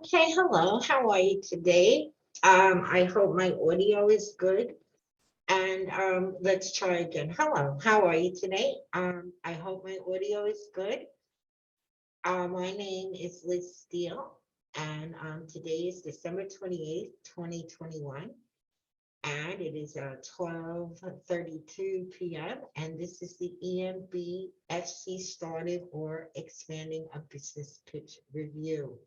Okay, hello, how are you today? I hope my audio is good. And let's try again. Hello, how are you today? I hope my audio is good. My name is Liz Steele, and today is December 28th, 2021, and it is 12:32 p.m. And this is the EMBFC Started or Expanding a Business Pitch Review.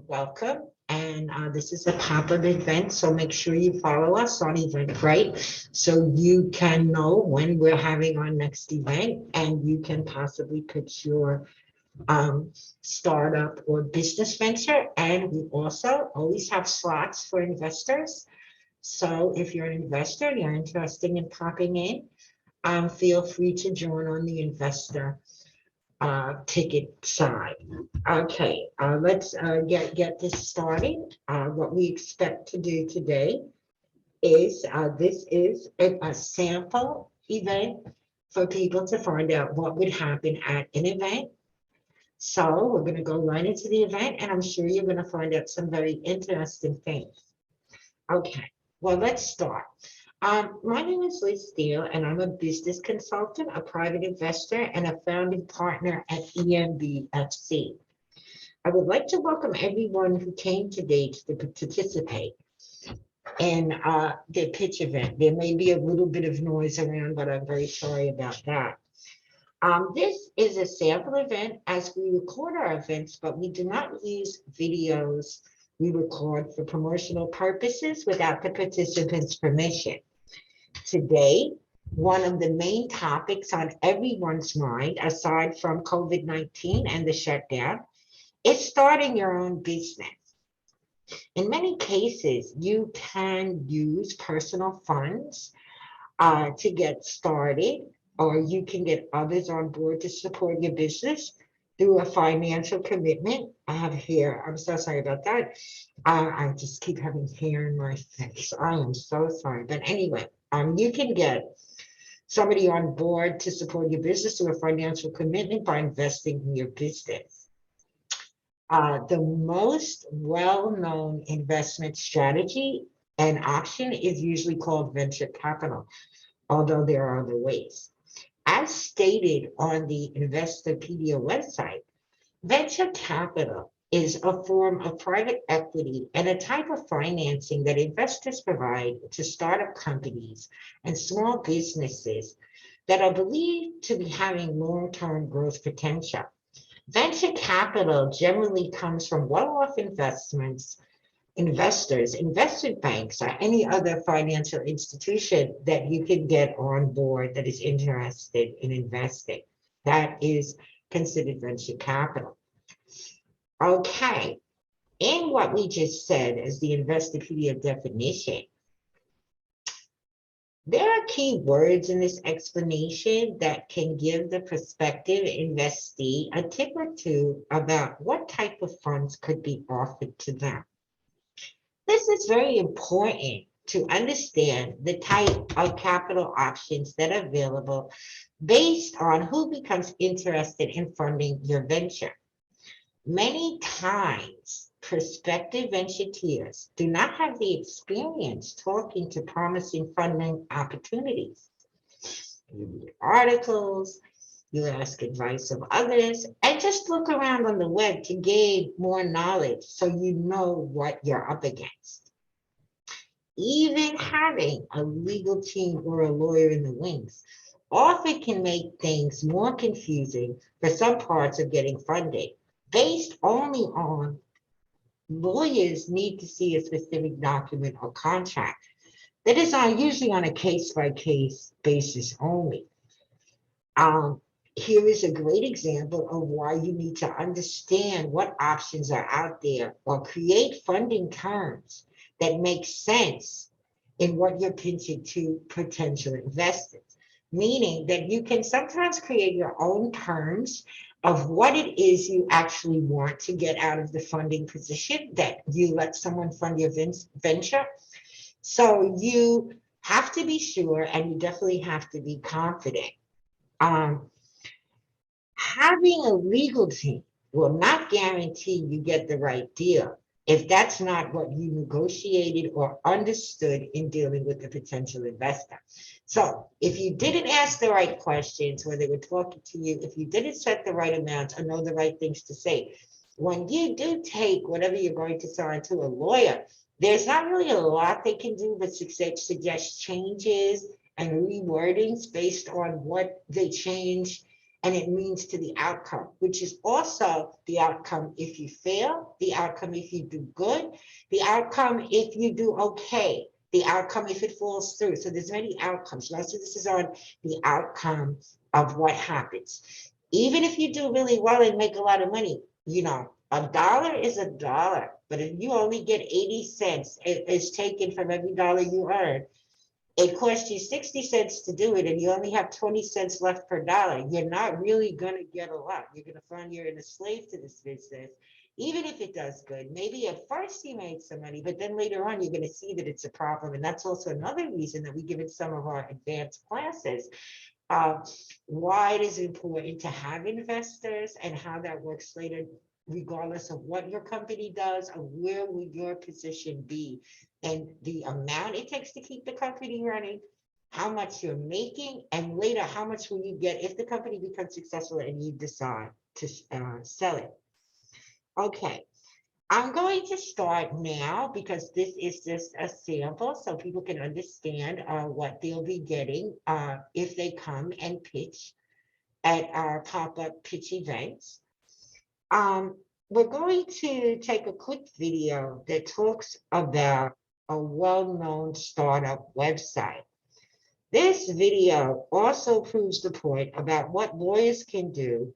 Welcome, and this is a pop-up event, so make sure you follow us on Eventbrite so you can know when we're having our next event and you can possibly pitch your startup or business venture. And we also always have slots for investors, so if you're an investor and you're interested in popping in, feel free to join on the investor ticket side. Okay, let's get this started. What we expect to do today is this is a sample event for people to find out what would happen at an event. So we're going to go right into the event, and I'm sure you're going to find out some very interesting things. Okay, well, let's start. My name is Liz Steele, and I'm a business consultant, a private investor, and a founding partner at EMBFC. I would like to welcome everyone who came today to participate in the pitch event. There may be a little bit of noise around, but I'm very sorry about that. This is a sample event as we record our events, but we do not use videos we record for promotional purposes without the participants' permission. Today, one of the main topics on everyone's mind, aside from COVID-19 and the shutdown, is starting your own business. In many cases, you can use personal funds to get started, or you can get others on board to support your business through a financial commitment. I have hair. I'm so sorry about that. I just keep having hair in my face. I am so sorry. But anyway, you can get somebody on board to support your business through a financial commitment by investing in your business. The most well-known investment strategy and option is usually called venture capital, although there are other ways. As stated on the Investopedia website, venture capital is a form of private equity and a type of financing that investors provide to startup companies and small businesses that are believed to be having long-term growth potential. Venture capital generally comes from well-off investors, investment banks, or any other financial institution that you can get on board that is interested in investing. That is considered venture capital. Okay, in what we just said as the Investopedia definition, there are key words in this explanation that can give the prospective investee a tip or two about what type of funds could be offered to them. This is very important to understand the type of capital options that are available based on who becomes interested in funding your venture. Many times, prospective ventureers do not have the experience talking to promising funding opportunities. You read articles, you ask advice of others, and just look around on the web to gain more knowledge so you know what you're up against. Even having a legal team or a lawyer in the wings often can make things more confusing for some parts of getting funding, based only on lawyers need to see a specific document or contract that is usually on a case-by-case basis only. Here is a great example of why you need to understand what options are out there or create funding terms that make sense in what you're pitching to potential investors. Meaning that you can sometimes create your own terms of what it is you actually want to get out of the funding position that you let someone fund your venture. So you have to be sure, and you definitely have to be confident Having a legal team will not guarantee you get the right deal if that's not what you negotiated or understood in dealing with the potential investor. So if you didn't ask the right questions when they were talking to you, if you didn't set the right amounts or know the right things to say, when you do take whatever you're going to sign to a lawyer, there's not really a lot they can do but suggest changes and rewordings based on what they change and it means to the outcome, which is also the outcome if you fail, the outcome if you do good, the outcome if you do okay, the outcome if it falls through. So there's many outcomes. Most of this is on the outcome of what happens. Even if you do really well and make a lot of money, you know, a dollar is a dollar, but if you only get 80 cents, it is taken from every dollar you earn. It costs you 60 cents to do it and you only have 20 cents left per dollar. You're not really going to get a lot. You're going to find you're in a slave to this business, even if it does good. Maybe at first you made some money, but then later on you're going to see that it's a problem. And that's also another reason that we give in some of our advanced classes why it is important to have investors and how that works later, regardless of what your company does or where will your position be and the amount it takes to keep the company running, how much you're making, and later how much will you get if the company becomes successful and you decide to sell it. Okay. I'm going to start now because this is just a sample so people can understand what they'll be getting if they come and pitch at our pop-up pitch events. We're going to take a quick video that talks about a well-known startup website. This video also proves the point about what lawyers can do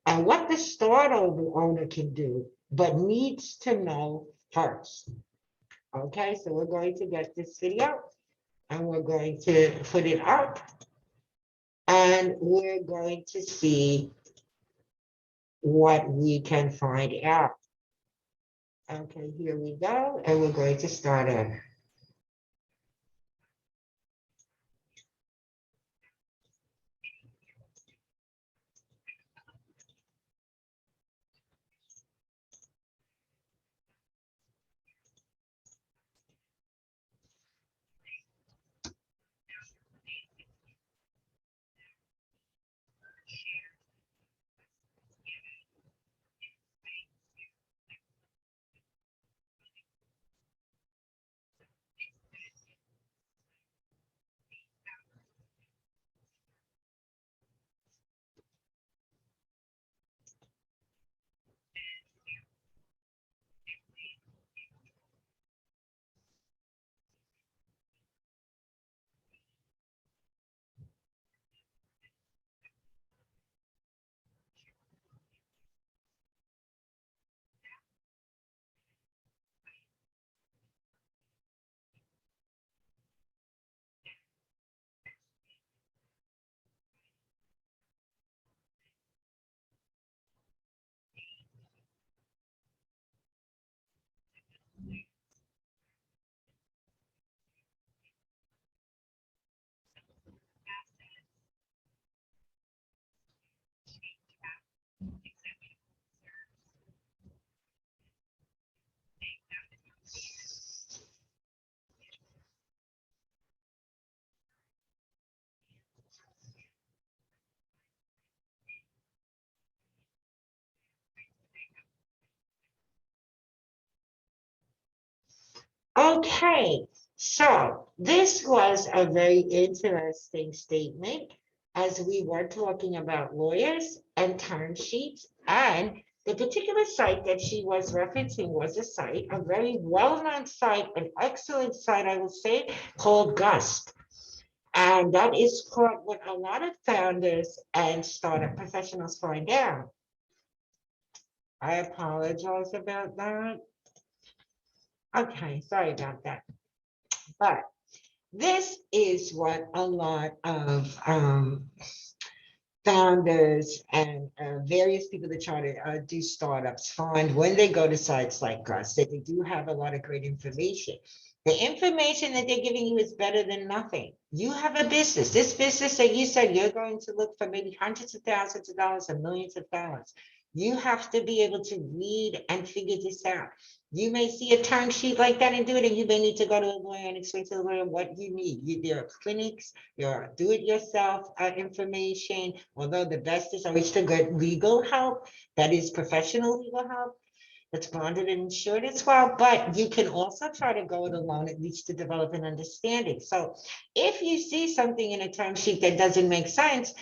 and what the startup owner can do, but needs to know first. Okay, so we're going to get this video and we're going to put it up and we're going to see what we can find out. Okay, here we go, and we're going to start it. Okay, so this was a very interesting statement as we were talking about lawyers and term sheets, and the particular site that she was referencing was a site, a very well-known site, an excellent site, I will say, called Gust. And that is called what a lot of founders and startup professionals find out. I apologize about that. Okay, sorry about that. But this is what a lot of founders and various people that try to do startups find when they go to sites like us, that they do have a lot of great information. The information that they're giving you is better than nothing. You have a business. This business that you said you're going to look for maybe hundreds of thousands of dollars and millions of dollars. You have to be able to read and figure this out. You may see a term sheet like that and do it, and you may need to go to a lawyer and explain to the lawyer what you need. There are clinics, there are do-it-yourself information, although the best is always to get legal help, that is professional legal help. That's bonded and insured as well, but you can also try to go it alone, at least to develop an understanding. So if you see something in a term sheet that doesn't make sense,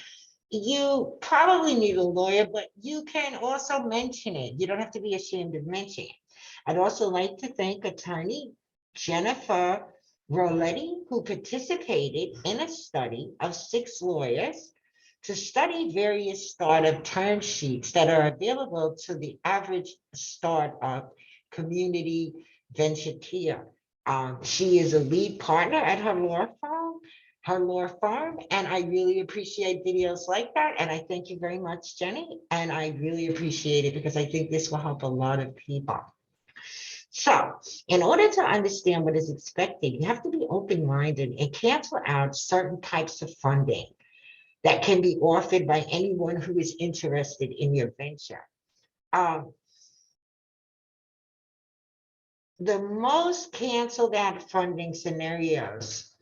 you probably need a lawyer, but you can also mention it. You don't have to be ashamed of mentioning it. I'd also like to thank attorney Jennifer Roletti, who participated in a study of 6 lawyers to study various startup term sheets that are available to the average startup community ventureer. She is a lead partner at her law firm, and I really appreciate videos like that. And I thank you very much, Jenny. And I really appreciate it because I think this will help a lot of people. So, in order to understand what is expected, you have to be open-minded and cancel out certain types of funding that can be offered by anyone who is interested in your venture. The most canceled out funding scenarios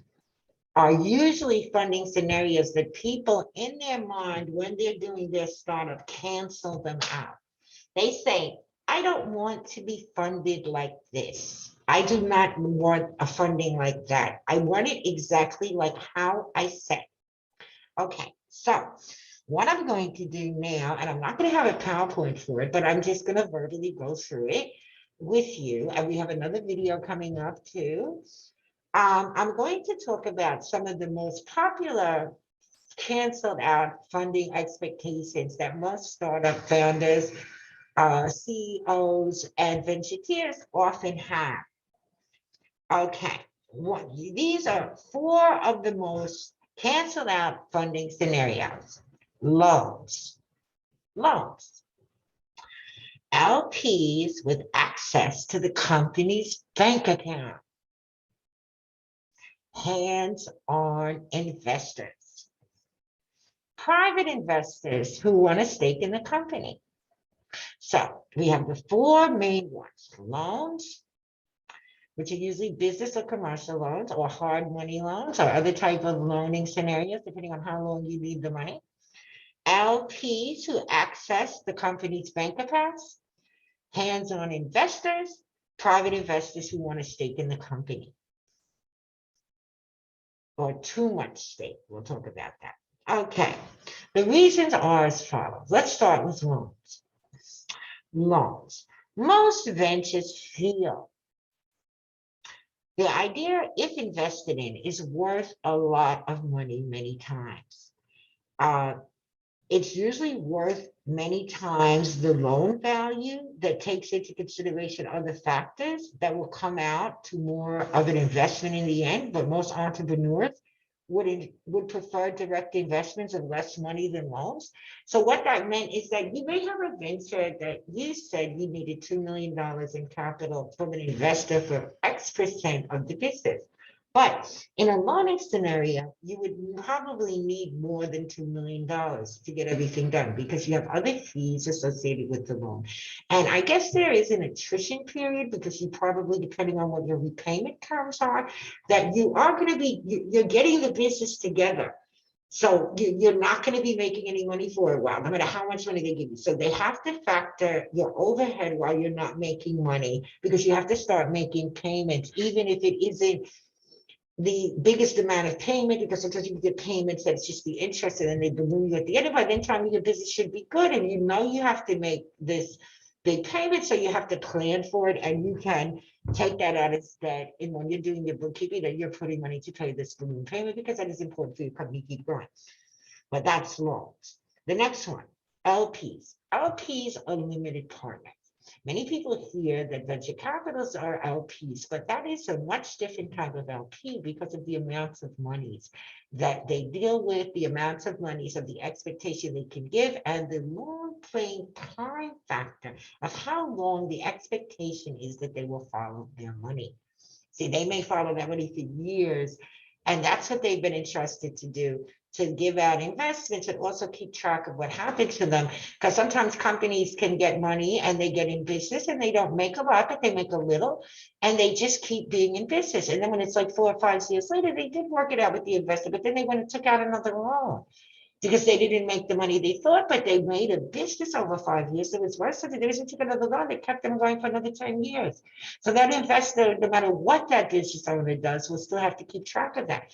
are usually funding scenarios that people in their mind, when they're doing their startup, cancel them out. They say, I don't want to be funded like this. I do not want a funding like that. I want it exactly like how I said. Okay, so what I'm going to do now, and I'm not going to have a PowerPoint for it, but I'm just going to verbally go through it with you. And we have another video coming up too. I'm going to talk about some of the most popular canceled out funding expectations that most startup founders, CEOs, and ventureers often have. Okay, these are 4 of the most canceled out funding scenarios. Loans. LPs with access to the company's bank account. Hands-on investors. Private investors who want a stake in the company. So we have the 4 main ones: loans, which are usually business or commercial loans, or hard money loans, or other type of loaning scenarios, depending on how long you need the money. LPs who access the company's bank accounts. Hands-on investors, private investors who want a stake in the company. Or too much stake. We'll talk about that. Okay, the reasons are as follows. Let's start with loans. Loans. Most ventures feel the idea, if invested in, is worth a lot of money many times. It's usually worth many times the loan value that takes into consideration other factors that will come out to more of an investment in the end, but most entrepreneurs would prefer direct investments of less money than loans. So what that meant is that you may have a venture that you said you needed $2 million in capital from an investor for X% of the business. But in a loaning scenario, you would probably need more than $2 million to get everything done because you have other fees associated with the loan. And I guess there is an attrition period because you probably, depending on what your repayment terms are, that you are going to be, you're getting the business together. So you're not going to be making any money for a while, no matter how much money they give you. So they have to factor your overhead while you're not making money because you have to start making payments, even if it isn't the biggest amount of payment, because sometimes you get payments that's just the interest and then they balloon you at the end. By then time your business should be good and you know you have to make this big payment, so you have to plan for it and you can take that out as debt. And when you're doing your bookkeeping, that you're putting money to pay this balloon payment because that is important for your company to keep growing. But that's loans. The next one, LPs. LPs are limited partners. Many people hear that venture capitalists are LPs, but that is a much different type of LP because of the amounts of monies that they deal with, the amounts of monies of the expectation they can give, and the long playing time factor of how long the expectation is that they will follow their money. See, they may follow that money for years, And that's what they've been entrusted to do, to give out investments and also keep track of what happened to them. Because sometimes companies can get money and they get in business and they don't make a lot, but they make a little, and they just keep being in business. And then when it's like 4 or 5 years later, they did work it out with the investor, but then they went and took out another loan because they didn't make the money they thought, but they made a business over 5 years that was worse. So they didn't take another loan. They kept them going for another 10 years. So that investor, no matter what that business owner does, will still have to keep track of that.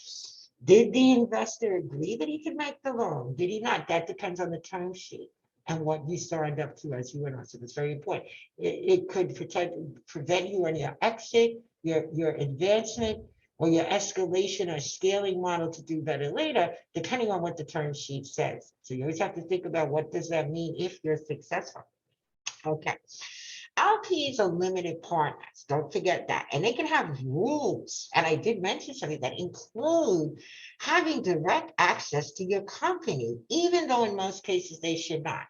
Did the investor agree that he could make the loan? Did he not? That depends on the term sheet and what you signed up to as you went on. So it's very important. It could prevent you on your exit, your advancement, or your escalation or scaling model to do better later, depending on what the term sheet says. So you always have to think about what does that mean if you're successful. Okay. LPs are limited partners. Don't forget that. And they can have rules. And I did mention something that include having direct access to your company, even though in most cases they should not.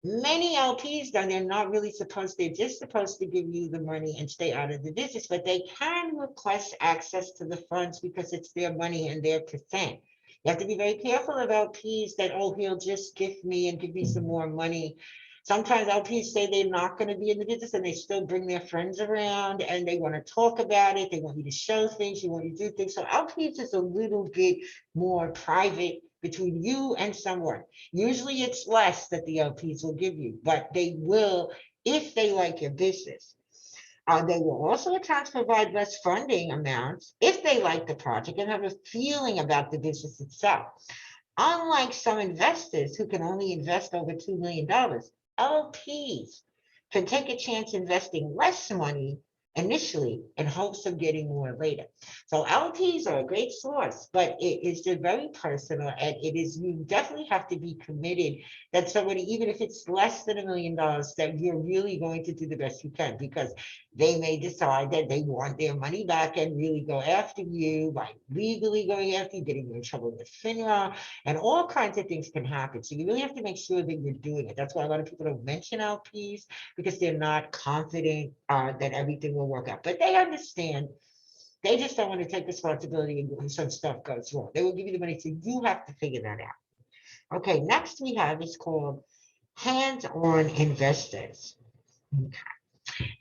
Many LPs, though, they're not really supposed, they're just supposed to give you the money and stay out of the business, but they can request access to the funds because it's their money and their percent. You have to be very careful of LPs that, oh, he'll just gift me and give me some more money. Sometimes LPs say they're not going to be in the business and they still bring their friends around and they want to talk about it. They want you to show things, you want you to do things. So LPs is a little bit more private between you and someone. Usually it's less that the LPs will give you, but they will if they like your business. They will also at times provide less funding amounts if they like the project and have a feeling about the business itself. Unlike some investors who can only invest over $2 million, LPs can take a chance investing less money initially in hopes of getting more later. So LPs are a great source, but it is just very personal, and it is, you definitely have to be committed that somebody, even if it's less than $1 million, that you're really going to do the best you can, because they may decide that they want their money back and really go after you by legally going after you, getting you in trouble with FINRA, and all kinds of things can happen. So you really have to make sure that you're doing it. That's why a lot of people don't mention LPs, because they're not confident that everything will work out. But they understand. They just don't want to take responsibility when some stuff goes wrong. They will give you the money, so you have to figure that out. Okay, next we have is called hands-on investors. Okay.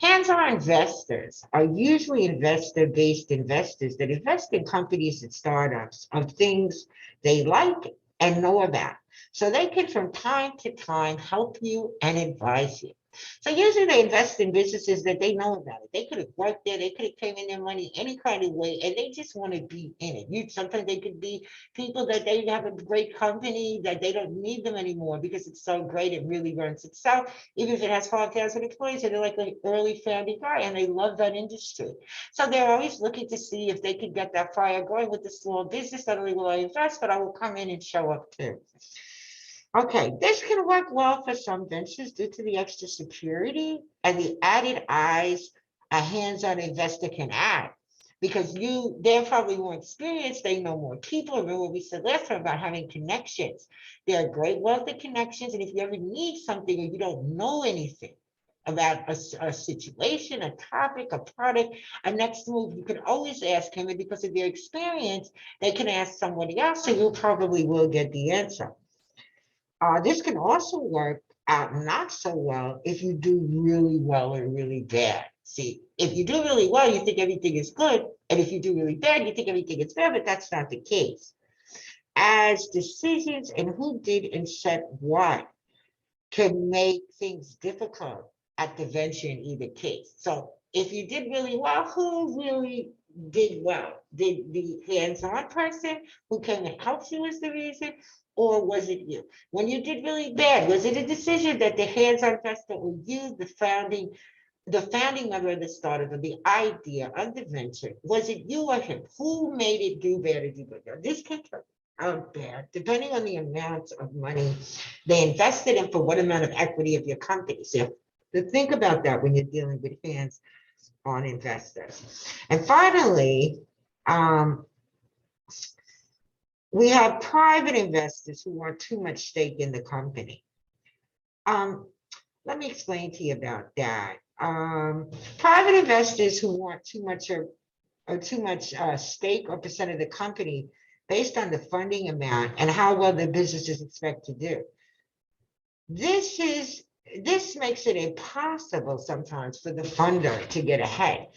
Hands-on investors are usually investor-based investors that invest in companies and startups of things they like and know about. So they can from time to time help you and advise you. So usually they invest in businesses that they know about it. They could have worked there, they could have came in their money any kind of way, and they just want to be in it. Sometimes they could be people that they have a great company that they don't need them anymore because it's so great, it really runs itself. Even if it has 5,000 employees, and they're like an early founding guy and they love that industry. So they're always looking to see if they could get that fire going with the small business. Not only will I invest, but I will come in and show up too. Okay, this can work well for some ventures due to the extra security and the added eyes a hands-on investor can add. Because they're probably more experienced, they know more people. Remember what we said last time about having connections. They're a great wealth of connections, and if you ever need something or you don't know anything about a situation, a topic, a product, a next move, you can always ask him, and because of their experience, they can ask somebody else, and you probably will get the answer. This can also work out not so well if you do really well or really bad. See, if you do really well, you think everything is good. And if you do really bad, you think everything is bad, but that's not the case. As decisions and who did and said what can make things difficult at the venture in either case. So if you did really well, who really did well? Did the hands-on person who came and helped you was the reason, or was it you? When you did really bad, was it a decision that the hands-on investor or you, the founding member of the startup of the idea of the venture? Was it you or him? Who made it do bad or do good? Now, this can turn out bad depending on the amount of money they invested in for what amount of equity of your company. So to think about that when you're dealing with hands-on investors. And finally, we have private investors who want too much stake in the company. Let me explain to you about that. Private investors who want too much of stake or percent of the company based on the funding amount and how well the business is expected to do. This is this makes it impossible sometimes for the funder to get ahead.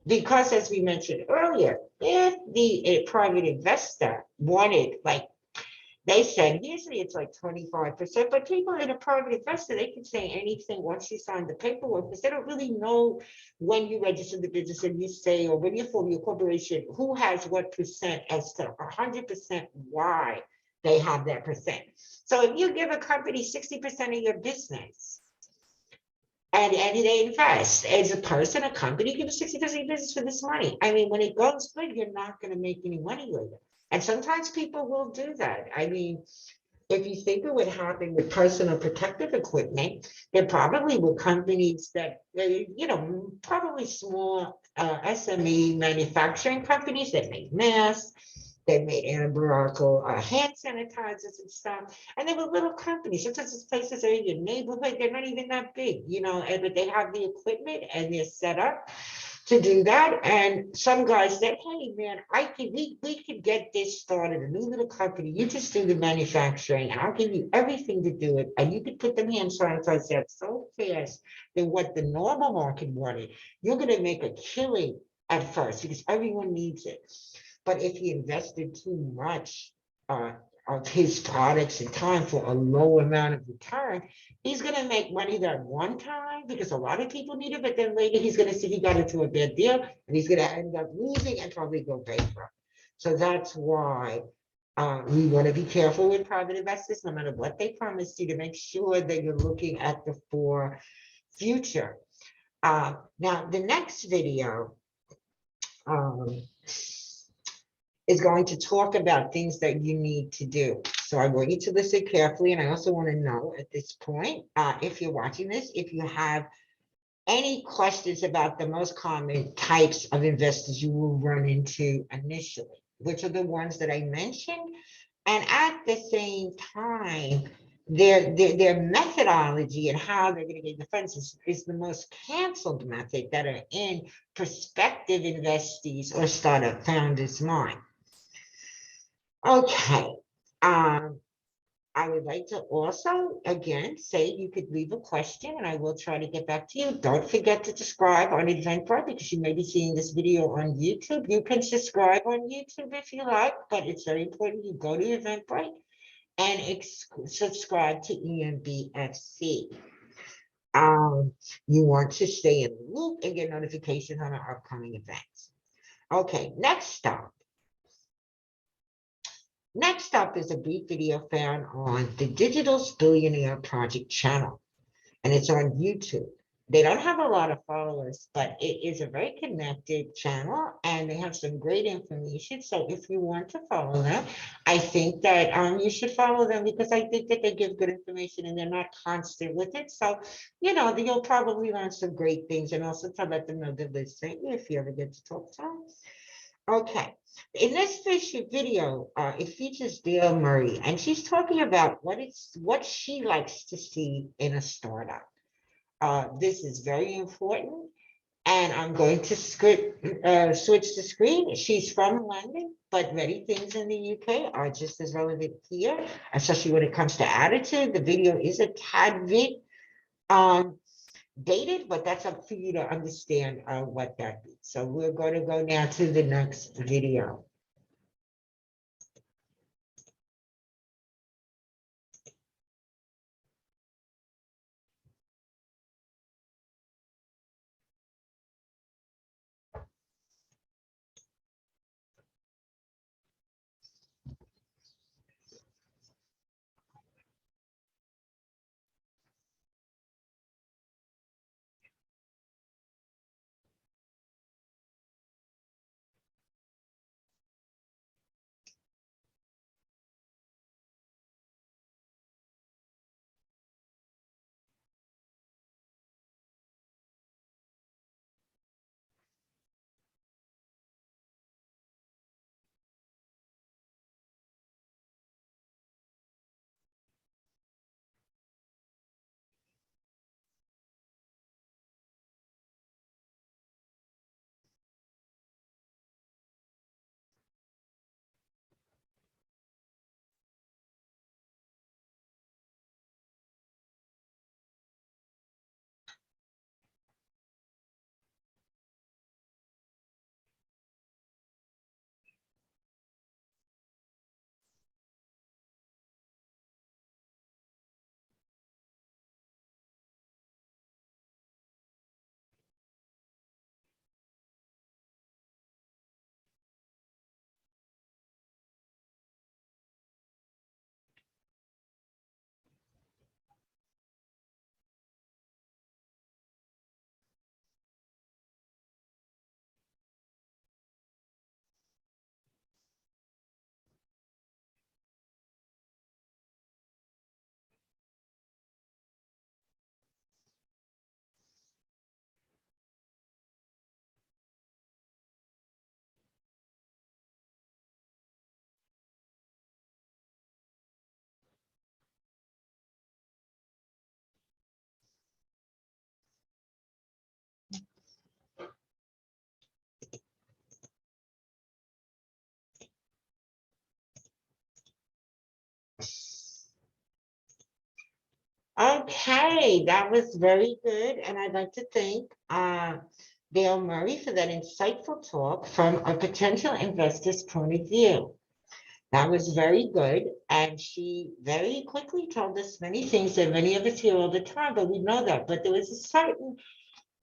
Because as we mentioned earlier, if the private investor wanted, like they said, usually it's like 25%, but people in a private investor, they can say anything once you sign the paperwork because they don't really know when you register the business and you say, or when you form your corporation, who has what percent as to 100% why they have that percent. So if you give a company 60% of your business, and they invest as a person, a company, give 60% of your business for this money. I mean, when it goes good, you're not going to make any money later. And sometimes people will do that. I mean, if you think of what happened with personal protective equipment, there probably were companies that, probably small SME manufacturing companies that made masks, they made antibacterial hand sanitizers and stuff. And they were little companies. Sometimes it's places that are in your neighborhood, they're not even that big, but they have the equipment and they're set up to do that. And some guys said, hey man, we could get this started, a new little company. You just do the manufacturing and I'll give you everything to do it. And you could put them hand sanitizer out so fast than what the normal market wanted. You're gonna make a killing at first because everyone needs it. But if he invested too much of his products and time for a low amount of return, he's going to make money that one time because a lot of people need it, but then later he's going to see he got into a bad deal and he's going to end up losing and probably go bankrupt. So that's why we want to be careful with private investors, no matter what they promise you, to make sure that you're looking at the future. Now, the next video is going to talk about things that you need to do. So I want you to listen carefully. And I also want to know at this point, if you're watching this, if you have any questions about the most common types of investors you will run into initially, which are the ones that I mentioned. And at the same time, their methodology and how they're going to get the funds is the most canceled method that are in prospective investees or startup founders' mind. Okay. I would like to also, again, say you could leave a question and I will try to get back to you. Don't forget to subscribe on Eventbrite because you may be seeing this video on YouTube. You can subscribe on YouTube if you like, but it's very important you go to Eventbrite and subscribe to EMBFC. You want to stay in the loop and get notifications on our upcoming events. Okay, next up. Next up is a brief video found on the Digital Billionaire Project channel, and it's on YouTube. They don't have a lot of followers, but it is a very connected channel, and they have some great information. So if you want to follow them, I think that you should follow them because I think that they give good information and they're not constant with it. So, you'll probably learn some great things and also to let them know they're listening if you ever get to talk to them. Okay, in this video, it features Dale Murray, and she's talking about what she likes to see in a startup. This is very important, and I'm going to switch the screen. She's from London, but many things in the UK are just as relevant here, especially when it comes to attitude. The video is a tad bit dated, but that's up for you to understand what that means. So we're going to go now to the next video. Okay, that was very good. And I'd like to thank Dale Murray for that insightful talk from a potential investor's point of view. That was very good. And she very quickly told us many things that many of us hear all the time, but we know that. But there was a certain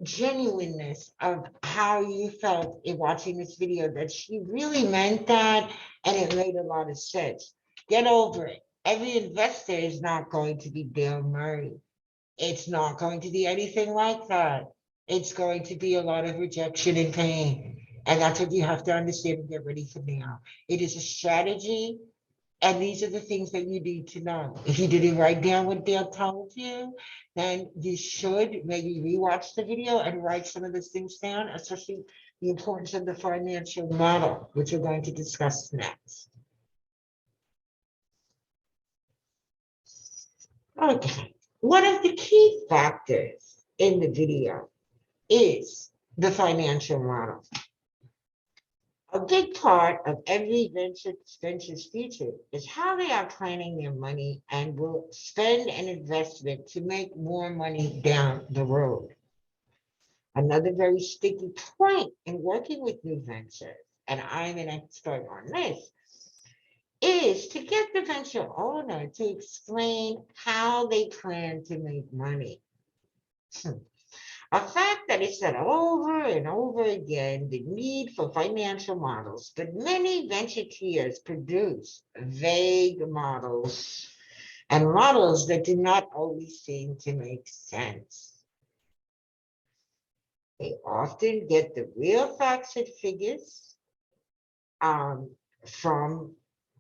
genuineness of how you felt in watching this video that she really meant that, and it made a lot of sense. Get over it. Every investor is not going to be Dale Murray. It's not going to be anything like that. It's going to be a lot of rejection and pain. And that's what you have to understand and get ready for now. It is a strategy, and these are the things that you need to know. If you didn't write down what Dale told you, then you should maybe rewatch the video and write some of those things down, especially the importance of the financial model, which we're going to discuss next. Okay, one of the key factors in the video is the financial model. A big part of every venture's future is how they are planning their money and will spend and invest it to make more money down the road. Another very sticky point in working with new ventures, and I'm an expert on this, is to get the venture owner to explain how they plan to make money. A fact that is said over and over again, the need for financial models, but many ventureers produce vague models and models that do not always seem to make sense. They often get the real facts and figures from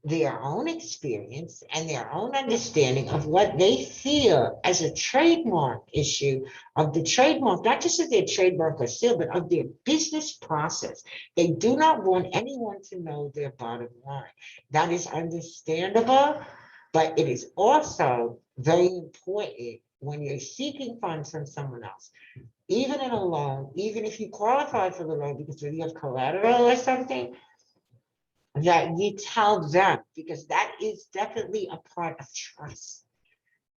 their own experience and their own understanding of what they feel as a trademark issue of the trademark, not just of their trademark or sale, but of their business process. They do not want anyone to know their bottom line. That is understandable, but it is also very important when you're seeking funds from someone else. Even in a loan, even if you qualify for the loan because you have collateral or something, that you tell them, because that is definitely a part of trust.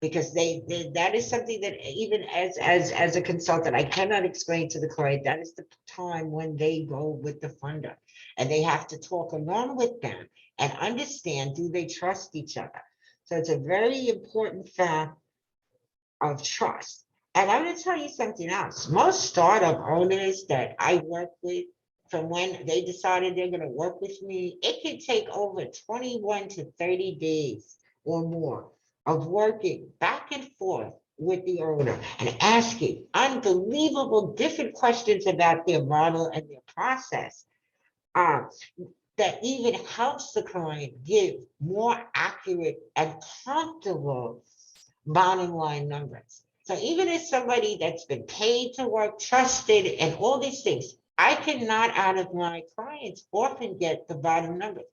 Because that is something that even as a consultant, I cannot explain to the client. That is the time when they go with the funder, and they have to talk along with them and understand, do they trust each other? So it's a very important fact of trust. And I'm going to tell you something else. Most startup owners that I work with, from when they decided they're going to work with me, it can take over 21 to 30 days or more of working back and forth with the owner and asking unbelievable different questions about their model and their process that even helps the client give more accurate and comfortable bottom line numbers. So even as somebody that's been paid to work, trusted, and all these things, I cannot out of my clients often get the bottom numbers.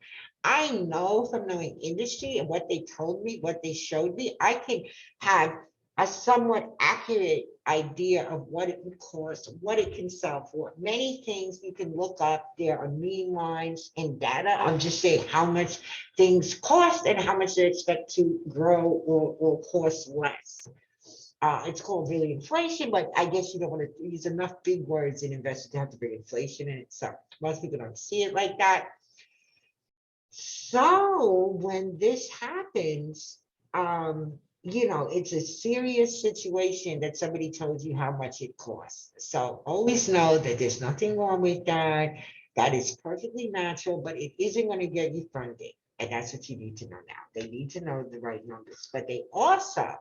I know from knowing industry and what they told me, what they showed me, I can have a somewhat accurate idea of what it would cost, what it can sell for. Many things you can look up. There are mean lines in data. I'm just saying how much things cost and how much they expect to grow or cost less. It's called really inflation, but I guess you don't want to use enough big words in investing to have to bring inflation in it. So most people don't see it like that. So when this happens, it's a serious situation that somebody told you how much it costs. So always know that there's nothing wrong with that. That is perfectly natural, but it isn't going to get you funding. And that's what you need to know now. They need to know the right numbers, but they also,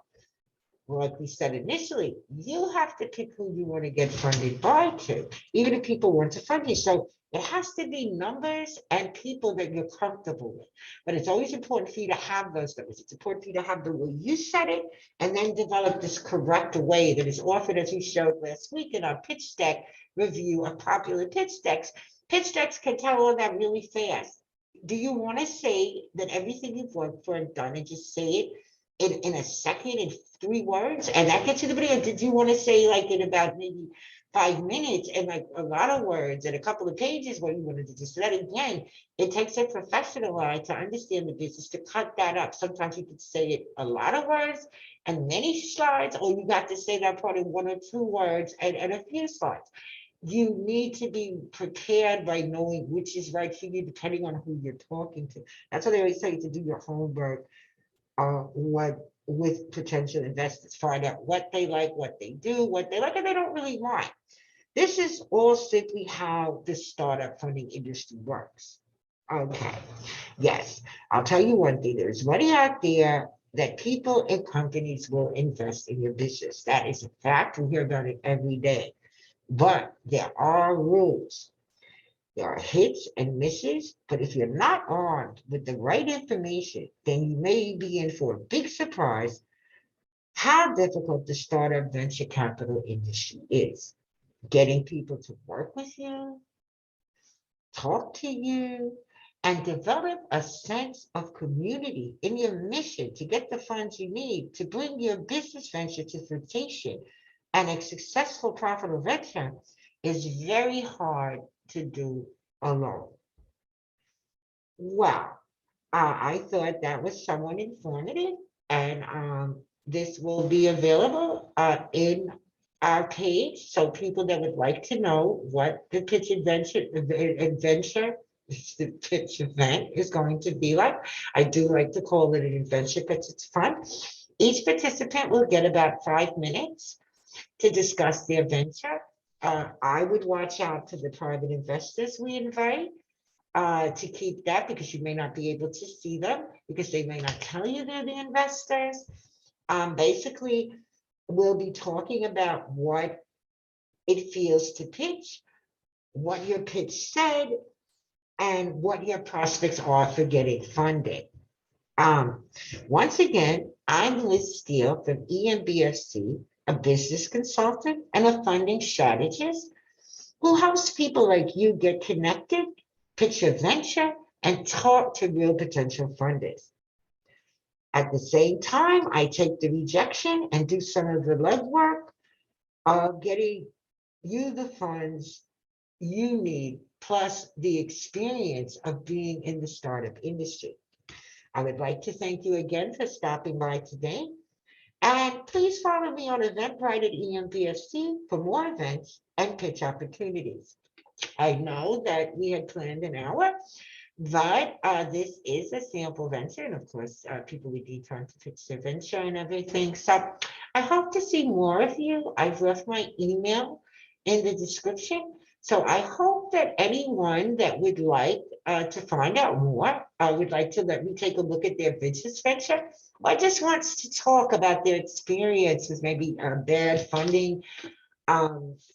like we said initially, you have to pick who you want to get funded by to, even if people want to fund you. So it has to be numbers and people that you're comfortable with. But it's always important for you to have those numbers. It's important for you to have the way you said it, and then develop this correct way that is often, as we showed last week in our pitch deck review of popular pitch decks. Pitch decks can tell all that really fast. Do you want to say that everything you've worked for and done and just say it in a second in 3 words, and that gets you the video? Did you want to say like in about maybe 5 minutes and like a lot of words and a couple of pages where you wanted to just let it again. It takes a professional eye to understand the business to cut that up. Sometimes you could say it a lot of words and many slides, or you got to say that part in 1 or 2 words and a few slides. You need to be prepared by knowing which is right for you, depending on who you're talking to. That's what they always say, to do your homework what with potential investors, find out what they like, what they do, what they like, and they don't really want. This is all simply how the startup funding industry works. Okay, yes, I'll tell you one thing, there's money out there that people and companies will invest in your business. That is a fact. We hear about it every day. But there are rules. There are hits and misses, but if you're not armed with the right information, then you may be in for a big surprise how difficult the startup venture capital industry is. Getting people to work with you, talk to you, and develop a sense of community in your mission to get the funds you need to bring your business venture to fruition and a successful, profitable venture is very hard to do alone. Well, I thought that was somewhat informative, and this will be available in our page. So people that would like to know what the pitch adventure, the pitch event is going to be like. I do like to call it an adventure because it's fun. Each participant will get about 5 minutes to discuss their venture. I would watch out for the private investors we invite to keep that, because you may not be able to see them because they may not tell you they're the investors. Basically, we'll be talking about what it feels to pitch, what your pitch said, and what your prospects are for getting funded. Once again, I'm Liz Steele from EMBFC, a business consultant and a funding strategist who helps people like you get connected, pitch your venture, and talk to real potential funders. At the same time, I take the rejection and do some of the legwork of getting you the funds you need, plus the experience of being in the startup industry. I would like to thank you again for stopping by today. And please follow me on Eventbrite at EMBFC for more events and pitch opportunities. I know that we had planned an hour, but this is a sample venture. And of course, people would need time to pitch their venture and everything. So I hope to see more of you. I've left my email in the description. So I hope that anyone that would like to find out more, would like to let me take a look at their business venture, or just wants to talk about their experience with maybe bad funding,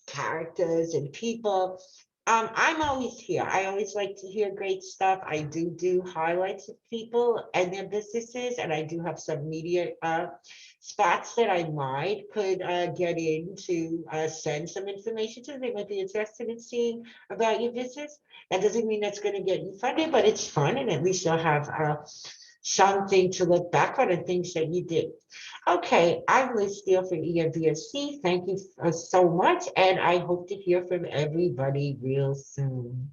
characters and people. I'm always here. I always like to hear great stuff. I do highlights of people and their businesses, and I do have some media spots that I might could get in to send some information to. They might be interested in seeing about your business. That doesn't mean that's going to get you funded, but it's fun, and at least you'll have something to look back on and things that you did. Okay, I'm Liz Steele from EMBSC. Thank you so much, and I hope to hear from everybody real soon.